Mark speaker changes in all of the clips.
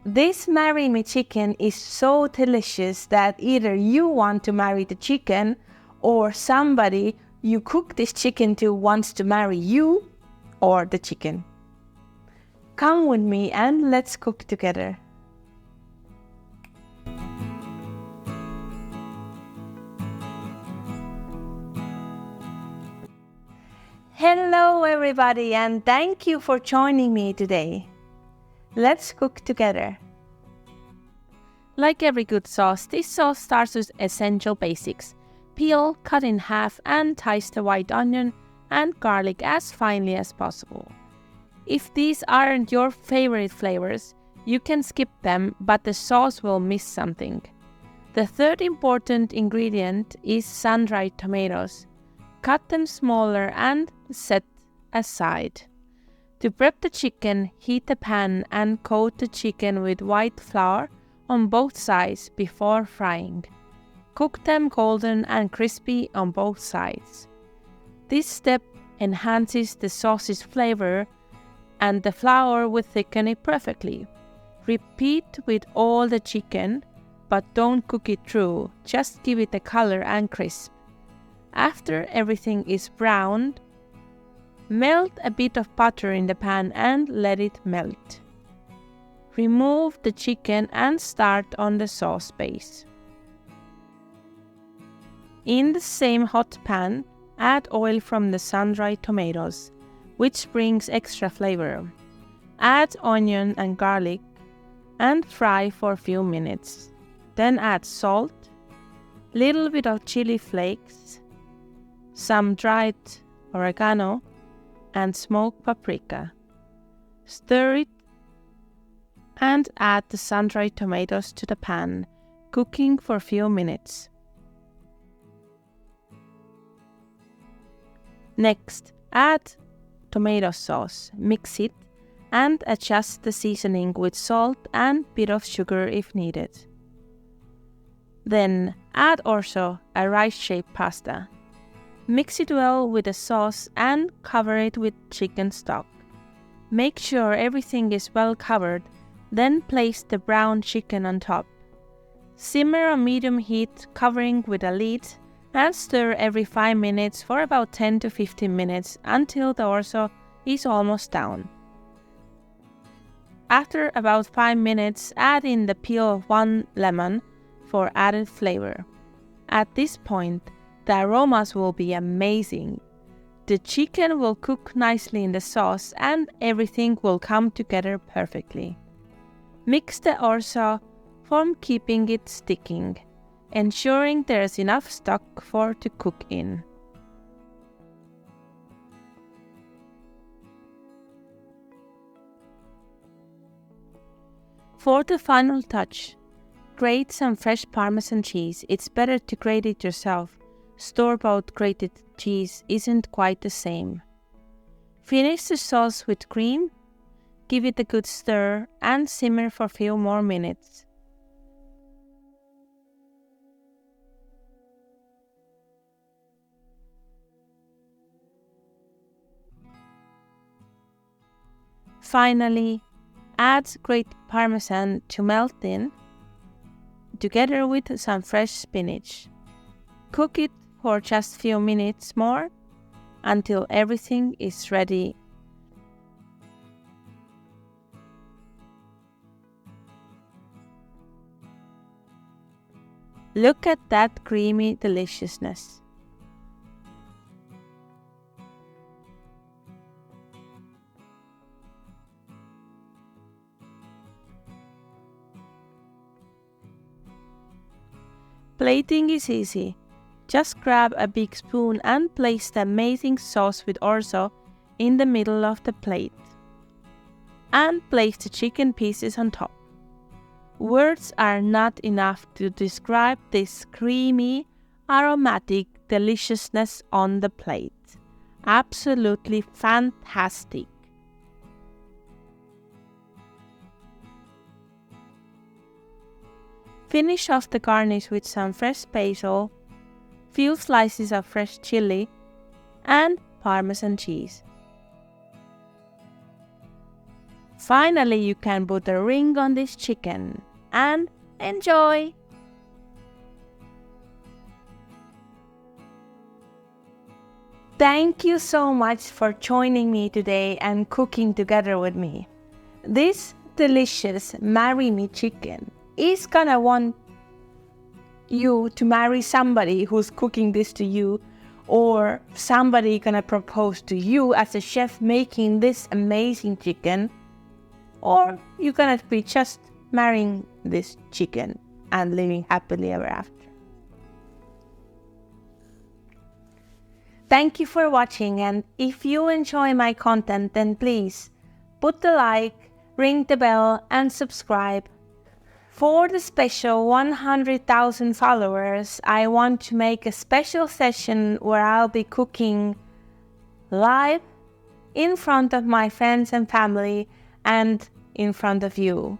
Speaker 1: This Marry Me Chicken is so delicious that either you want to marry the chicken or somebody you cook this chicken to wants to marry you or the chicken. Come with me and let's cook together. Hello everybody and thank you for joining me today. Let's cook together. Like every good sauce, this sauce starts with essential basics. Peel, cut in half and dice the white onion and garlic as finely as possible. If these aren't your favorite flavors, you can skip them, but the sauce will miss something. The third important ingredient is sun-dried tomatoes. Cut them smaller and set aside. To prep the chicken, heat the pan and coat the chicken with white flour on both sides before frying. Cook them golden and crispy on both sides. This step enhances the sauce's flavor and the flour will thicken it perfectly. Repeat with all the chicken, but don't cook it through, just give it a color and crisp. After everything is browned, melt a bit of butter in the pan and let it melt. Remove the chicken and start on the sauce base. In the same hot pan, add oil from the sun-dried tomatoes, which brings extra flavor. Add onion and garlic and fry for a few minutes. Then add salt, little bit of chili flakes, some dried oregano, and smoked paprika. Stir it and add the sun-dried tomatoes to the pan, cooking for a few minutes. Next, add tomato sauce, mix it, and adjust the seasoning with salt and bit of sugar if needed. Then add Orzo, a rice-shaped pasta. Mix it well with the sauce and cover it with chicken stock. Make sure everything is well covered, then place the browned chicken on top. Simmer on medium heat, covering with a lid, and stir every 5 minutes for about 10 to 15 minutes until the Orzo is almost down. After about 5 minutes, add in the peel of 1 lemon for added flavor. At this point, the aromas will be amazing. The chicken will cook nicely in the sauce and everything will come together perfectly. Mix the Orzo from keeping it sticking, ensuring there is enough stock for to cook in. For the final touch, grate some fresh Parmesan cheese. It's better to grate it yourself. Store-bought grated cheese isn't quite the same. Finish the sauce with cream, give it a good stir, and simmer for a few more minutes. Finally, add grated Parmesan to melt in, together with some fresh spinach. Cook it for just a few minutes more until everything is ready. Look at that creamy deliciousness. Plating is easy. Just grab a big spoon and place the amazing sauce with Orzo in the middle of the plate. And place the chicken pieces on top. Words are not enough to describe this creamy, aromatic deliciousness on the plate. Absolutely fantastic. Finish off the garnish with some fresh basil, few slices of fresh chili, and Parmesan cheese. Finally, you can put a ring on this chicken and enjoy! Thank you so much for joining me today and cooking together with me. This delicious Marry Me Chicken is gonna want you to marry somebody who's cooking this to you, or somebody gonna propose to you as a chef making this amazing chicken, or you're gonna be just marrying this chicken and living happily ever after. Thank you for watching, and if you enjoy my content, then please put the like, ring the bell and subscribe. For the special 100,000 followers, I want to make a special session where I'll be cooking live in front of my friends and family and in front of you.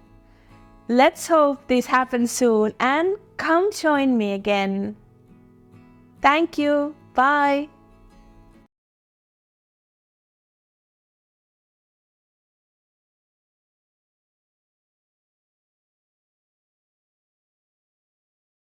Speaker 1: Let's hope this happens soon and come join me again. Thank you. Bye.